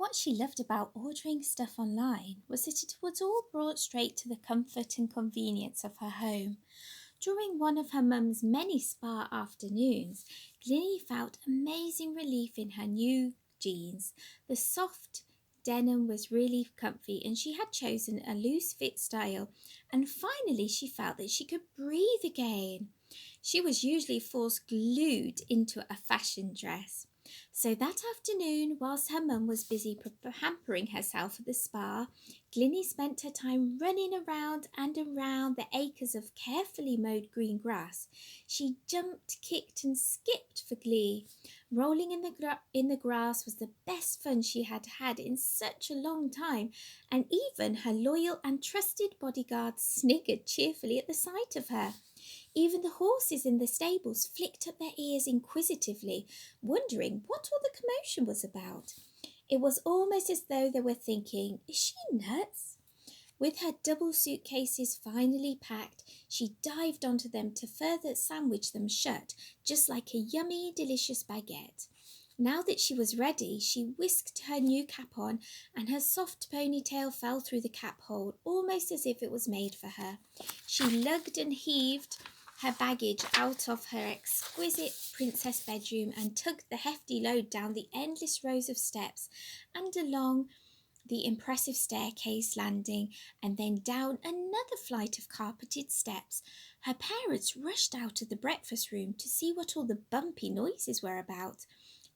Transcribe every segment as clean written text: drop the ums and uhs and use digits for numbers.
What she loved about ordering stuff online was that it was all brought straight to the comfort and convenience of her home. During one of her mum's many spa afternoons, Glinny felt amazing relief in her new jeans. The soft denim was really comfy and she had chosen a loose fit style, and finally she felt that she could breathe again. She was usually forced glued into a fashion dress. So that afternoon, whilst her mum was busy pampering herself at the spa, Glinny spent her time running around and around the acres of carefully mowed green grass. She jumped, kicked, and skipped for glee. Rolling in the grass was the best fun she had had in such a long time, and even her loyal and trusted bodyguards sniggered cheerfully at the sight of her. Even the horses in the stables flicked up their ears inquisitively, wondering what all the commotion was about. It was almost as though they were thinking, is she nuts? With her double suitcases finally packed, she dived onto them to further sandwich them shut, just like a yummy, delicious baguette. Now that she was ready, she whisked her new cap on, and her soft ponytail fell through the cap hole, almost as if it was made for her. She lugged and heaved her baggage out of her exquisite princess bedroom and tugged the hefty load down the endless rows of steps and along the impressive staircase landing, and then down another flight of carpeted steps. Her parents rushed out of the breakfast room to see what all the bumpy noises were about,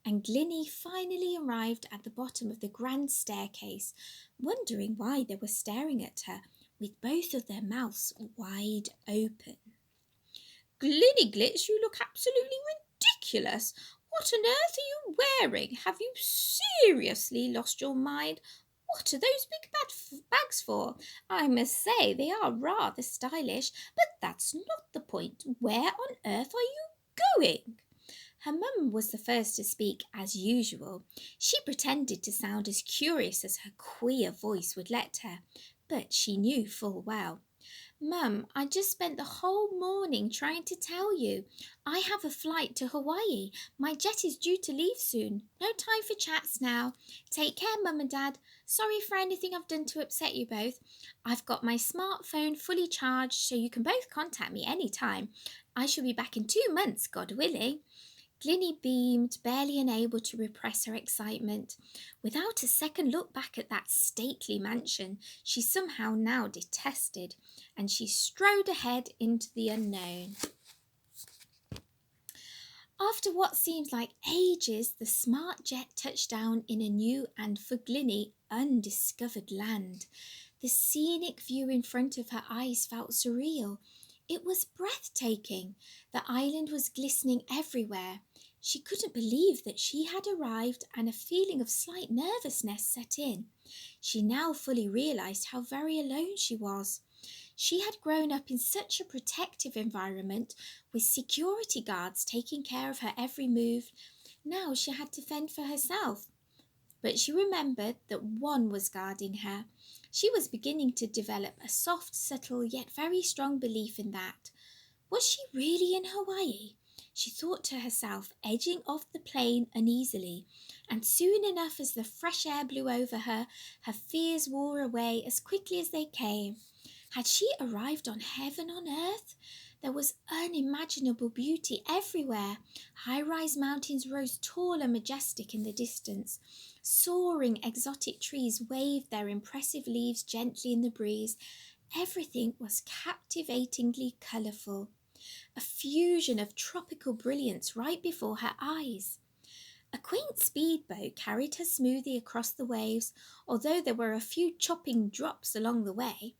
and Glinny finally arrived at the bottom of the grand staircase, wondering why they were staring at her with both of their mouths wide open. Glinny Glitz, you look absolutely ridiculous. What on earth are you wearing? Have you seriously lost your mind? What are those big bags for? I must say they are rather stylish, but that's not the point. Where on earth are you going? Her mum was the first to speak as usual. She pretended to sound as curious as her queer voice would let her, but she knew full well. Mum, I just spent the whole morning trying to tell you. I have a flight to Hawaii. My jet is due to leave soon. No time for chats now. Take care, Mum and Dad. Sorry for anything I've done to upset you both. I've got my smartphone fully charged so you can both contact me any time. I shall be back in 2 months, God willing. Glinny beamed, barely unable to repress her excitement. Without a second look back at that stately mansion she somehow now detested, and she strode ahead into the unknown. After what seemed like ages, the smart jet touched down in a new and, for Glinny, undiscovered land. The scenic view in front of her eyes felt surreal. It was breathtaking. The island was glistening everywhere. She couldn't believe that she had arrived, and a feeling of slight nervousness set in. She now fully realized how very alone she was. She had grown up in such a protective environment, with security guards taking care of her every move. Now she had to fend for herself. But she remembered that one was guarding her. She was beginning to develop a soft, subtle, yet very strong belief in that. Was she really in Hawaii? She thought to herself, edging off the plane uneasily, and soon enough as the fresh air blew over her, her fears wore away as quickly as they came. Had she arrived on heaven on earth? There was unimaginable beauty everywhere. High-rise mountains rose tall and majestic in the distance. Soaring exotic trees waved their impressive leaves gently in the breeze. Everything was captivatingly colourful, a fusion of tropical brilliance right before her eyes. A quaint speedboat carried her smoothly across the waves, although there were a few chopping drops along the way.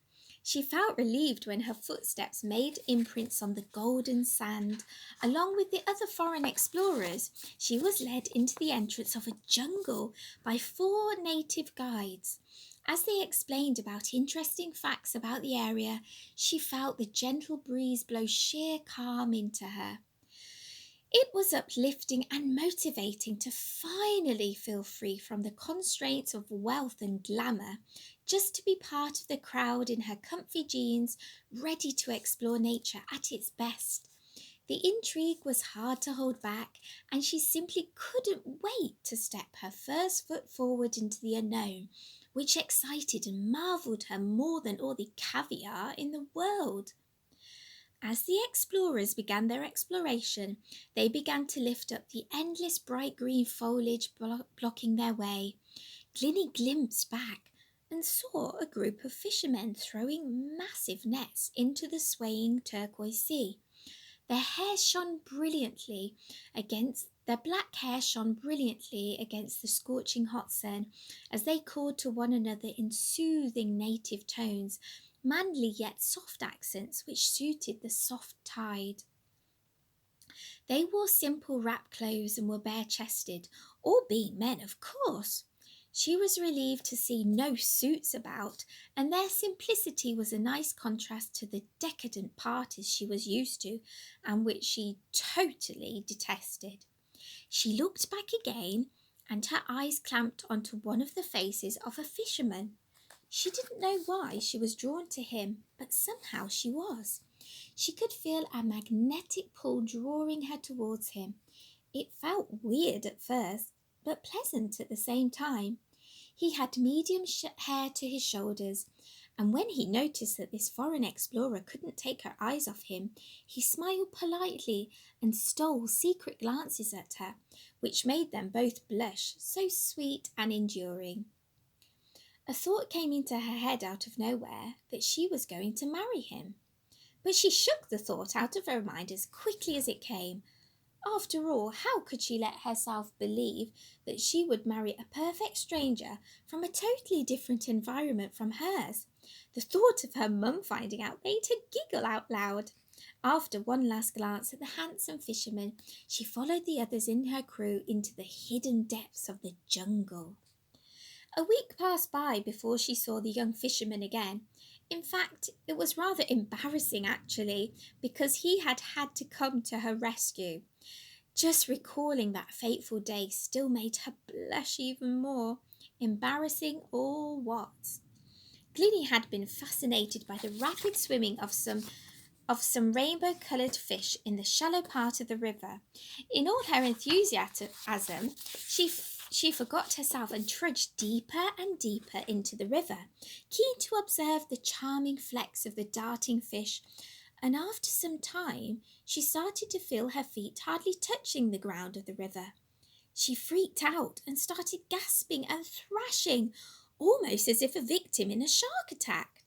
She felt relieved when her footsteps made imprints on the golden sand. Along with the other foreign explorers, she was led into the entrance of a jungle by 4 native guides. As they explained about interesting facts about the area, she felt the gentle breeze blow sheer calm into her. It was uplifting and motivating to finally feel free from the constraints of wealth and glamour, just to be part of the crowd in her comfy jeans, ready to explore nature at its best. The intrigue was hard to hold back, and she simply couldn't wait to step her first foot forward into the unknown, which excited and marvelled her more than all the caviar in the world. As the explorers began their exploration, they began to lift up the endless bright green foliage blocking their way. Glinny glimpsed back and saw a group of fishermen throwing massive nets into the swaying turquoise sea. Their black hair shone brilliantly against the scorching hot sun as they called to one another in soothing native tones, manly yet soft accents which suited the soft tide. They wore simple wrap clothes and were bare-chested, all being men, of course. She was relieved to see no suits about, and their simplicity was a nice contrast to the decadent parties she was used to and which she totally detested. She looked back again, and her eyes clamped onto one of the faces of a fisherman. She didn't know why she was drawn to him, but somehow she was. She could feel a magnetic pull drawing her towards him. It felt weird at first, but pleasant at the same time. He had medium hair to his shoulders, and when he noticed that this foreign explorer couldn't take her eyes off him, he smiled politely and stole secret glances at her, which made them both blush, so sweet and enduring. A thought came into her head out of nowhere that she was going to marry him. But she shook the thought out of her mind as quickly as it came. After all, how could she let herself believe that she would marry a perfect stranger from a totally different environment from hers? The thought of her mum finding out made her giggle out loud. After one last glance at the handsome fisherman, she followed the others in her crew into the hidden depths of the jungle. A week passed by before she saw the young fisherman again. In fact, it was rather embarrassing actually, because he had had to come to her rescue. Just recalling that fateful day still made her blush even more. Embarrassing or what? Glinny had been fascinated by the rapid swimming of some rainbow-coloured fish in the shallow part of the river. In all her enthusiasm, she forgot herself and trudged deeper and deeper into the river, keen to observe the charming flecks of the darting fish, and after some time she started to feel her feet hardly touching the ground of the river. She freaked out and started gasping and thrashing, almost as if a victim in a shark attack.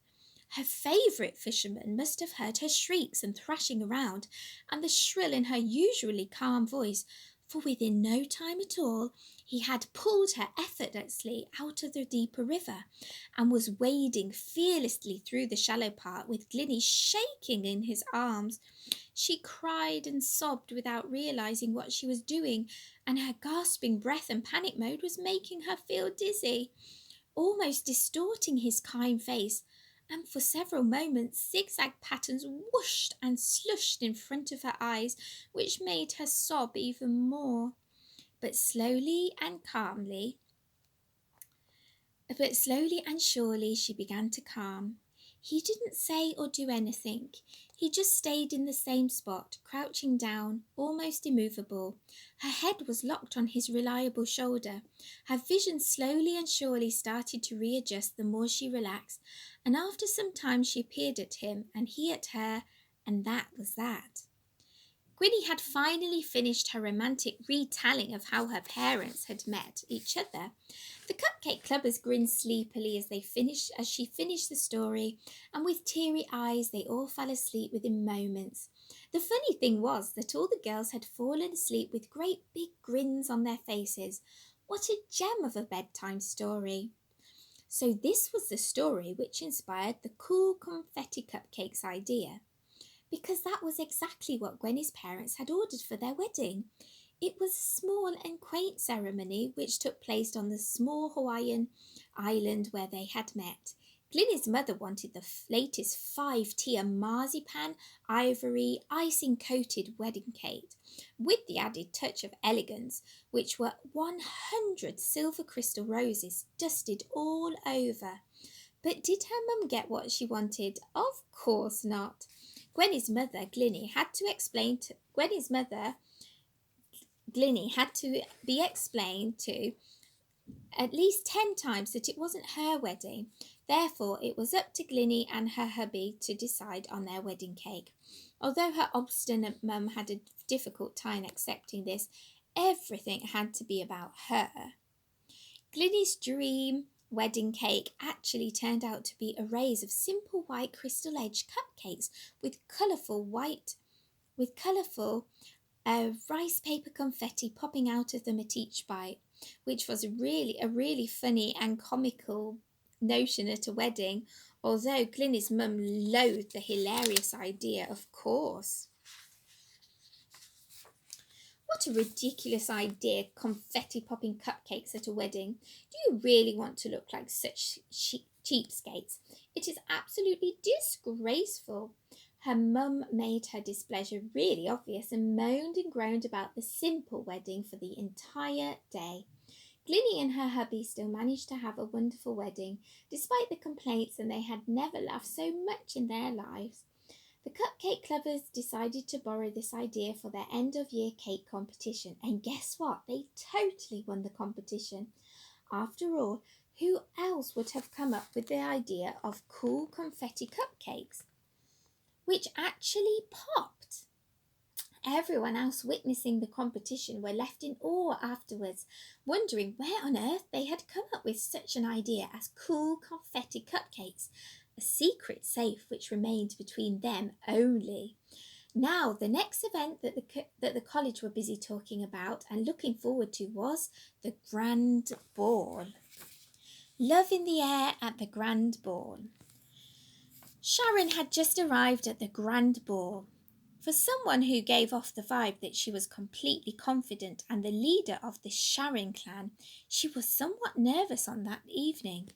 Her favourite fisherman must have heard her shrieks and thrashing around, and the shrill in her usually calm voice, for within no time at all he had pulled her effortlessly out of the deeper river and was wading fearlessly through the shallow part with Glinny shaking in his arms. She cried and sobbed without realising what she was doing, and her gasping breath and panic mode was making her feel dizzy, almost distorting his kind face, and for several moments zigzag patterns whooshed and slushed in front of her eyes, which made her sob even more. But slowly and surely she began to calm. He didn't say or do anything. He just stayed in the same spot, crouching down, almost immovable. Her head was locked on his reliable shoulder. Her vision slowly and surely started to readjust the more she relaxed, and after some time she peered at him and he at her, and that was that. Gwenny had finally finished her romantic retelling of how her parents had met each other. The Cupcake Clubbers grinned sleepily as she finished the story, and with teary eyes they all fell asleep within moments. The funny thing was that all the girls had fallen asleep with great big grins on their faces. What a gem of a bedtime story! So this was the story which inspired the cool confetti cupcakes idea, because that was exactly what Gwenny's parents had ordered for their wedding. It was a small and quaint ceremony which took place on the small Hawaiian island where they had met. Glenny's mother wanted the latest 5-tier marzipan, ivory, icing-coated wedding cake, with the added touch of elegance, which were 100 silver crystal roses dusted all over. But did her mum get what she wanted? Of course not. Gwenny's mother, Glinny, had to explain to Gwenny's mother, Glinny had to be explained to at least 10 times that it wasn't her wedding. Therefore, it was up to Glinny and her hubby to decide on their wedding cake. Although her obstinate mum had a difficult time accepting this, everything had to be about her. Glinny's dream wedding cake actually turned out to be arrays of simple white crystal-edged cupcakes with colourful rice paper confetti popping out of them at each bite, which was a really funny and comical notion at a wedding, although Glinny's mum loathed the hilarious idea, of course. What a ridiculous idea, confetti popping cupcakes at a wedding. Do you really want to look like such cheapskates? It is absolutely disgraceful. Her mum made her displeasure really obvious and moaned and groaned about the simple wedding for the entire day. Glinny and her hubby still managed to have a wonderful wedding, despite the complaints, and they had never laughed so much in their lives. The cupcake lovers decided to borrow this idea for their end-of-year cake competition, and guess what? They totally won the competition. After all, who else would have come up with the idea of cool confetti cupcakes, which actually popped? Everyone else witnessing the competition were left in awe afterwards, wondering where on earth they had come up with such an idea as cool confetti cupcakes, a secret safe which remained between them only. Now, the next event that the college were busy talking about and looking forward to was the Grand Ball. Love in the air at the Grand Ball. Sharon had just arrived at the Grand Ball. For someone who gave off the vibe that she was completely confident and the leader of the Sharon clan, she was somewhat nervous on that evening.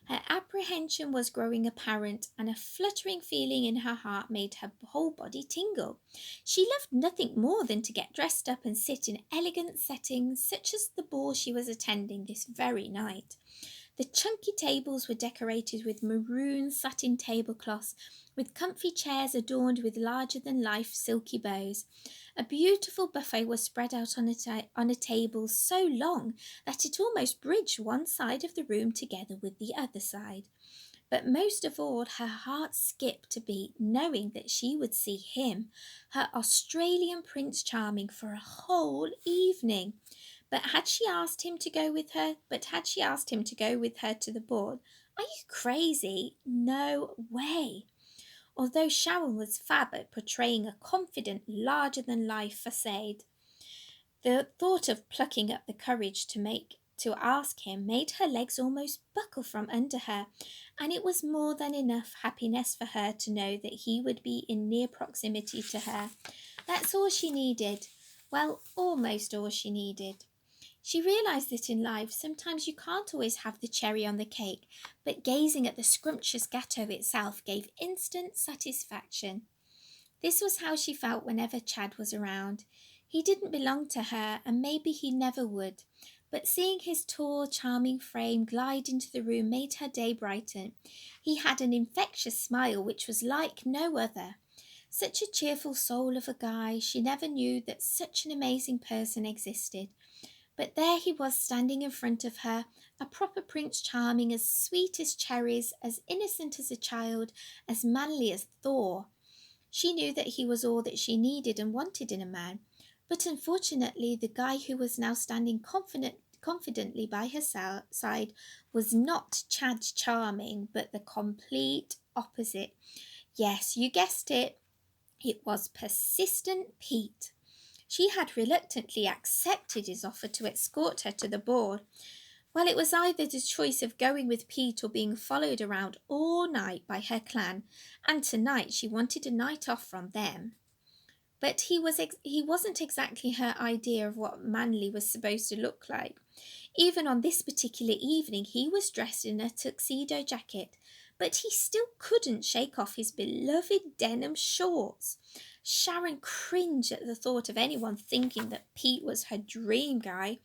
Her apprehension was growing apparent, and a fluttering feeling in her heart made her whole body tingle. She loved nothing more than to get dressed up and sit in elegant settings, such as the ball she was attending this very night. The chunky tables were decorated with maroon satin tablecloths, with comfy chairs adorned with larger-than-life silky bows. A beautiful buffet was spread out on a table so long that it almost bridged one side of the room together with the other side. But most of all, her heart skipped a beat, knowing that she would see him, her Australian Prince Charming, for a whole evening. But had she asked him to go with her to the ball? Are you crazy? No way. Although Sharon was fab at portraying a confident, larger-than-life facade, the thought of plucking up the courage to ask him made her legs almost buckle from under her, and it was more than enough happiness for her to know that he would be in near proximity to her. That's all she needed. Well, almost all she needed. She realised that in life, sometimes you can't always have the cherry on the cake, but gazing at the scrumptious gâteau itself gave instant satisfaction. This was how she felt whenever Chad was around. He didn't belong to her, and maybe he never would, but seeing his tall, charming frame glide into the room made her day brighten. He had an infectious smile which was like no other. Such a cheerful soul of a guy, she never knew that such an amazing person existed. But there he was standing in front of her, a proper Prince Charming, as sweet as cherries, as innocent as a child, as manly as Thor. She knew that he was all that she needed and wanted in a man. But unfortunately, the guy who was now standing confidently by her side was not Chad Charming, but the complete opposite. Yes, you guessed it. It was Persistent Pete. She had reluctantly accepted his offer to escort her to the ball. Well, it was either the choice of going with Pete or being followed around all night by her clan, and tonight she wanted a night off from them. But he wasn't exactly her idea of what manly was supposed to look like. Even on this particular evening, he was dressed in a tuxedo jacket, but he still couldn't shake off his beloved denim shorts. Sharon cringed at the thought of anyone thinking that Pete was her dream guy.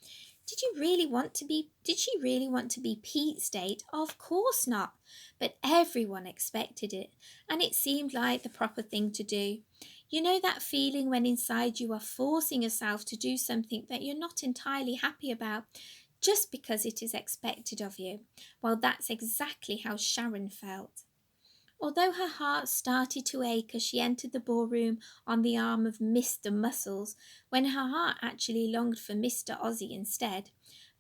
Did she really want to be Pete's date? Of course not. But everyone expected it, and it seemed like the proper thing to do. You know that feeling when inside you are forcing yourself to do something that you're not entirely happy about, just because it is expected of you? Well, that's exactly how Sharon felt. Although her heart started to ache as she entered the ballroom on the arm of Mr. Muscles, when her heart actually longed for Mr. Ozzy instead.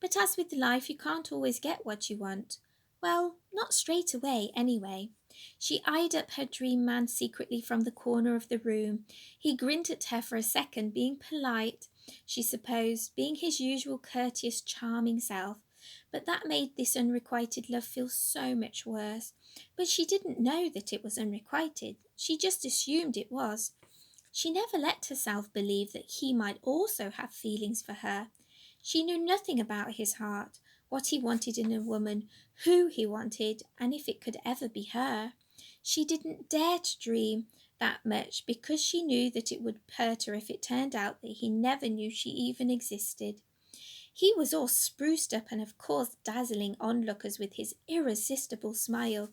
But as with life, you can't always get what you want. Well, not straight away, anyway. She eyed up her dream man secretly from the corner of the room. He grinned at her for a second, being polite, she supposed, being his usual courteous, charming self. But that made this unrequited love feel so much worse. But she didn't know that it was unrequited. She just assumed it was. She never let herself believe that he might also have feelings for her. She knew nothing about his heart, what he wanted in a woman, who he wanted, and if it could ever be her. She didn't dare to dream that much because she knew that it would hurt her if it turned out that he never knew she even existed. He was all spruced up and of course dazzling onlookers with his irresistible smile.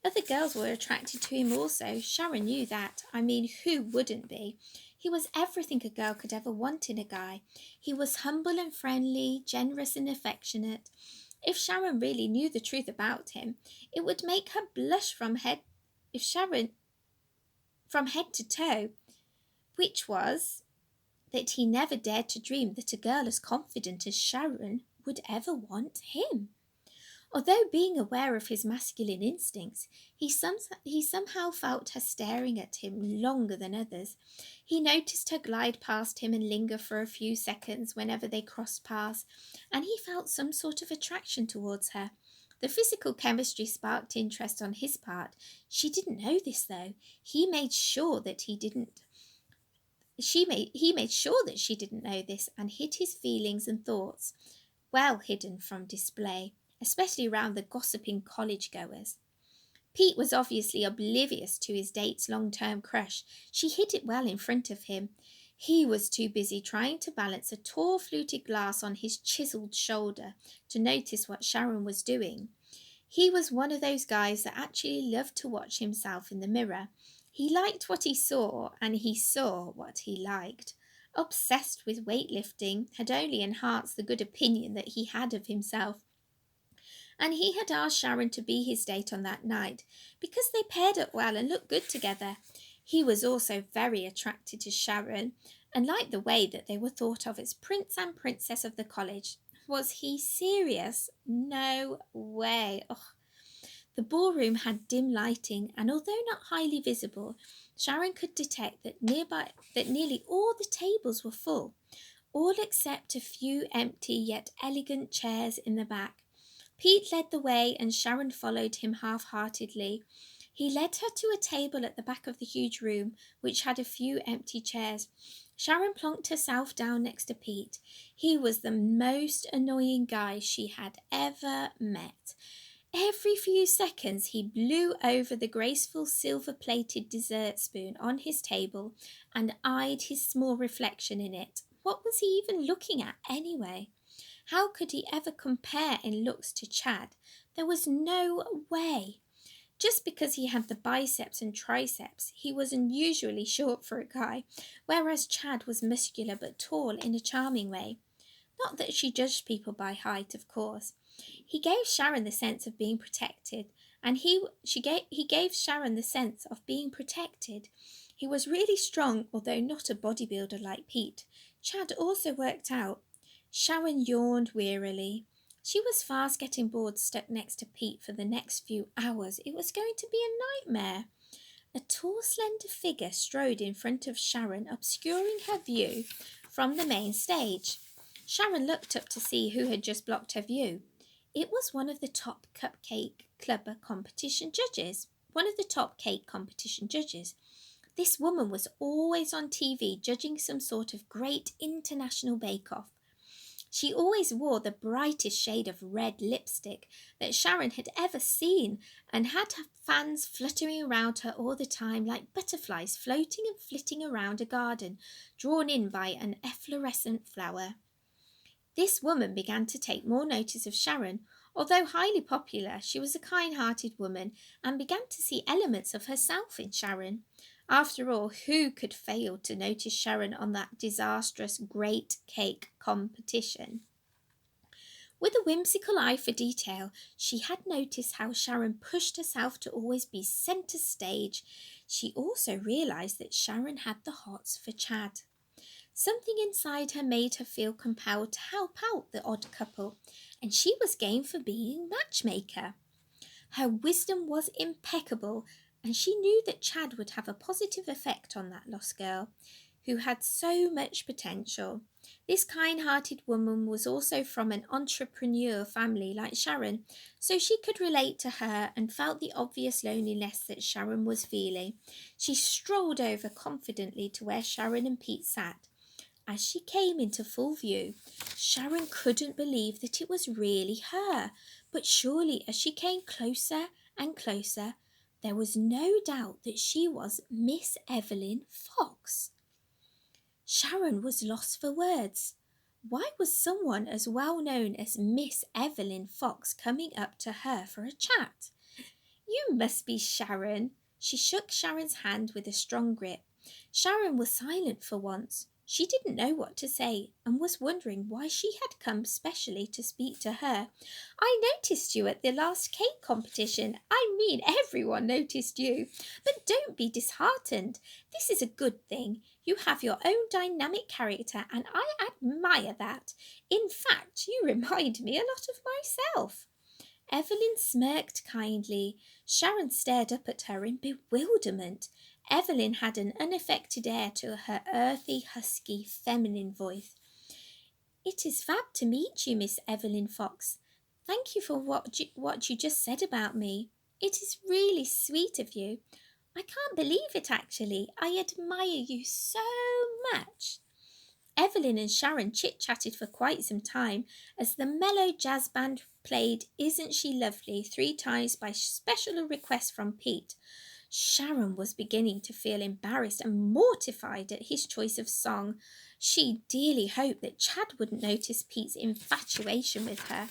Other girls were attracted to him also. Sharon knew that. I mean, who wouldn't be? He was everything a girl could ever want in a guy. He was humble and friendly, generous and affectionate. If Sharon really knew the truth about him, it would make her blush from head to toe, which was that he never dared to dream that a girl as confident as Sharon would ever want him. Although being aware of his masculine instincts, he somehow felt her staring at him longer than others. He noticed her glide past him and linger for a few seconds whenever they crossed paths, and he felt some sort of attraction towards her. The physical chemistry sparked interest on his part. She didn't know this, though. He made sure that he made sure that she didn't know this and hid his feelings and thoughts, well hidden from display, especially around the gossiping college goers. Pete was obviously oblivious to his date's long-term crush. She hid it well in front of him. He was too busy trying to balance a tall fluted glass on his chiselled shoulder to notice what Sharon was doing. He was one of those guys that actually loved to watch himself in the mirror. He liked what he saw, and he saw what he liked. Obsessed with weightlifting had only enhanced the good opinion that he had of himself. And he had asked Sharon to be his date on that night because they paired up well and looked good together. He was also very attracted to Sharon and liked the way that they were thought of as prince and princess of the college. Was he serious? No way. Ugh. The ballroom had dim lighting, and although not highly visible, Sharon could detect that nearly all the tables were full, all except a few empty yet elegant chairs in the back. Pete led the way, and Sharon followed him half-heartedly. He led her to a table at the back of the huge room, which had a few empty chairs. Sharon plonked herself down next to Pete. He was the most annoying guy she had ever met. Every few seconds he blew over the graceful silver-plated dessert spoon on his table and eyed his small reflection in it. What was he even looking at anyway? How could he ever compare in looks to Chad? There was no way. Just because he had the biceps and triceps, he was unusually short for a guy, whereas Chad was muscular but tall in a charming way. Not that she judged people by height, of course. He gave Sharon the sense of being protected, and he gave Sharon the sense of being protected. He was really strong, although not a bodybuilder like Pete. Chad also worked out. Sharon yawned wearily. She was fast getting bored stuck next to Pete for the next few hours. It was going to be a nightmare. A tall, slender figure strode in front of Sharon, obscuring her view from the main stage. Sharon looked up to see who had just blocked her view. It was one of the top Cupcake Club competition judges. This woman was always on TV judging some sort of great international bake-off. She always wore the brightest shade of red lipstick that Sharon had ever seen and had her fans fluttering around her all the time like butterflies floating and flitting around a garden drawn in by an efflorescent flower. This woman began to take more notice of Sharon. Although highly popular, she was a kind-hearted woman and began to see elements of herself in Sharon. After all, who could fail to notice Sharon on that disastrous great cake competition? With a whimsical eye for detail, she had noticed how Sharon pushed herself to always be centre stage. She also realised that Sharon had the hots for Chad. Something inside her made her feel compelled to help out the odd couple, and she was game for being matchmaker. Her wisdom was impeccable, and she knew that Chad would have a positive effect on that lost girl, who had so much potential. This kind-hearted woman was also from an entrepreneur family like Sharon, so she could relate to her and felt the obvious loneliness that Sharon was feeling. She strolled over confidently to where Sharon and Pete sat. As she came into full view, Sharon couldn't believe that it was really her. But surely as she came closer and closer, there was no doubt that she was Miss Evelyn Fox. Sharon was lost for words. Why was someone as well known as Miss Evelyn Fox coming up to her for a chat? You must be Sharon. She shook Sharon's hand with a strong grip. Sharon was silent for once. She didn't know what to say and was wondering why she had come specially to speak to her. I noticed you at the last cake competition. I mean, everyone noticed you. But don't be disheartened. This is a good thing. You have your own dynamic character and I admire that. In fact, you remind me a lot of myself. Evelyn smirked kindly. Sharon stared up at her in bewilderment. Evelyn had an unaffected air to her earthy, husky, feminine voice. It is fab to meet you, Miss Evelyn Fox. Thank you for what you just said about me. It is really sweet of you. I can't believe it, actually. I admire you so much. Evelyn and Sharon chit-chatted for quite some time as the mellow jazz band played Isn't She Lovely 3 times by special request from Pete. Sharon was beginning to feel embarrassed and mortified at his choice of song. She dearly hoped that Chad wouldn't notice Pete's infatuation with her.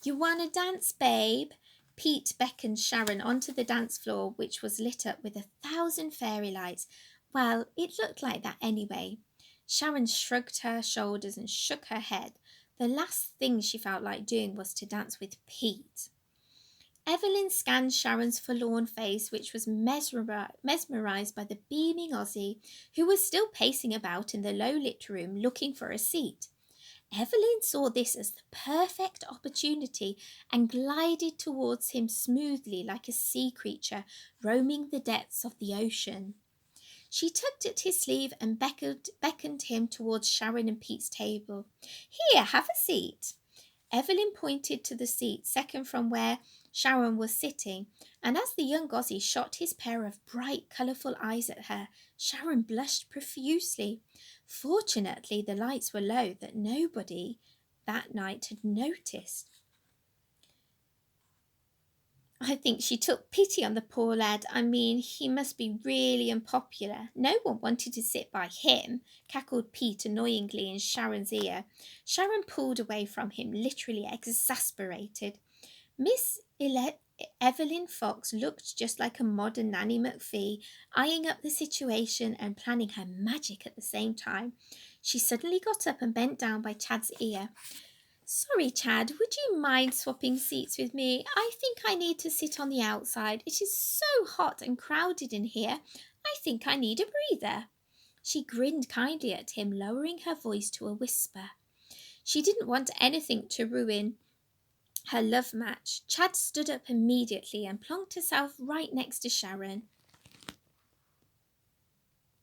You wanna dance, babe? Pete beckoned Sharon onto the dance floor, which was lit up with 1,000 fairy lights. Well, it looked like that anyway. Sharon shrugged her shoulders and shook her head. The last thing she felt like doing was to dance with Pete. Evelyn scanned Sharon's forlorn face, which was mesmerised by the beaming Aussie, who was still pacing about in the low-lit room looking for a seat. Evelyn saw this as the perfect opportunity and glided towards him smoothly like a sea creature roaming the depths of the ocean. She tugged at his sleeve and beckoned him towards Sharon and Pete's table. Here, have a seat. Evelyn pointed to the seat second from where Sharon was sitting, and as the young Aussie shot his pair of bright, colourful eyes at her, Sharon blushed profusely. Fortunately, the lights were low that nobody that night had noticed. I think she took pity on the poor lad. I mean, he must be really unpopular. No one wanted to sit by him, cackled Pete annoyingly in Sharon's ear. Sharon pulled away from him, literally exasperated. Miss Evelyn Fox looked just like a modern Nanny McPhee, eyeing up the situation and planning her magic at the same time. She suddenly got up and bent down by Chad's ear. Sorry, Chad, would you mind swapping seats with me? I think I need to sit on the outside. It is so hot and crowded in here. I think I need a breather. She grinned kindly at him, lowering her voice to a whisper. She didn't want anything to ruin her love match. Chad stood up immediately and plonked herself right next to Sharon.